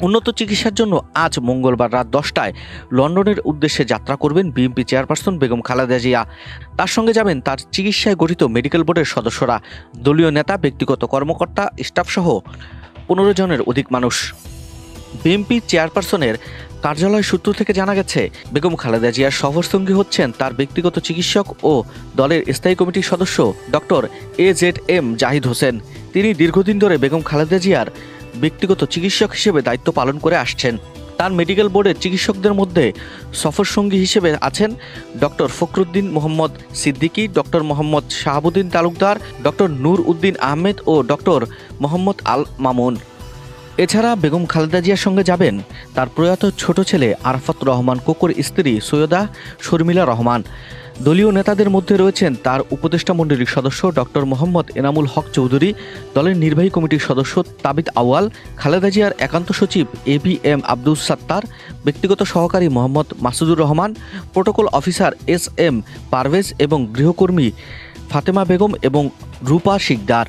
উন্নত চিকিৎসার জন্য আজ মঙ্গলবার রাত 10টায় লন্ডনের উদ্দেশ্যে যাত্রা করবেন বিএনপি চেয়ারপারসন বেগম খালেদা জিয়া। তার সঙ্গে যাবেন তার চিকিৎসায় গঠিত মেডিকেল বোর্ডের সদস্যরা, দলীয় নেতা, ব্যক্তিগত কর্মকর্তা, স্টাফসহ 15 জনের অধিক মানুষ। বিএনপি চেয়ারপারসনের কার্যালয় সূত্র থেকে জানা গেছে, বেগম খালেদা জিয়ার সফরসঙ্গী হচ্ছেন তার ব্যক্তিগত চিকিৎসক ও দলের স্থায়ী কমিটির সদস্য ডক্টর AZM জাহিদ হোসেন। তিনি দীর্ঘদিন ধরে বেগম খালেদা জিয়ার ব্যক্তিগত চিকিৎসক হিসেবে দায়িত্ব পালন করে আসছেন। তার মেডিকেল বোর্ডের চিকিৎসকদের মধ্যে সফরসঙ্গী হিসেবে আছেন doctor Fakhruddin Mohammad Siddiqui, doctor Mohammad Shahabuddin Talukdar, doctor Nur Uddin Ahmed ও ডক্টর মোহাম্মদ আল মামুন। এছাড়া বেগম খালেদা জিয়ার সঙ্গে যাবেন তার প্রয়াত ছোট ছেলে আরাফাত রহমান কোকোর স্ত্রী সৈয়দা শর্মিলা রহমান। দলীয় নেতাদের মধ্যে রয়েছেন তার উপদেষ্টা মণ্ডলীর সদস্য ডক্টর মোহাম্মদ এনামুল হক চৌধুরী, দলের নির্বাহী কমিটির সদস্য তাবিদ আউয়াল, খালেদা জিয়ার একান্ত সচিব ABM আব্দুস সাত্তার, ব্যক্তিগত সহকারী Mohammad Masudur Rahman, protocol officer SM Parvez এবং গৃহকর্মী ফাতেমা বেগম এবং রূপা শিকদার।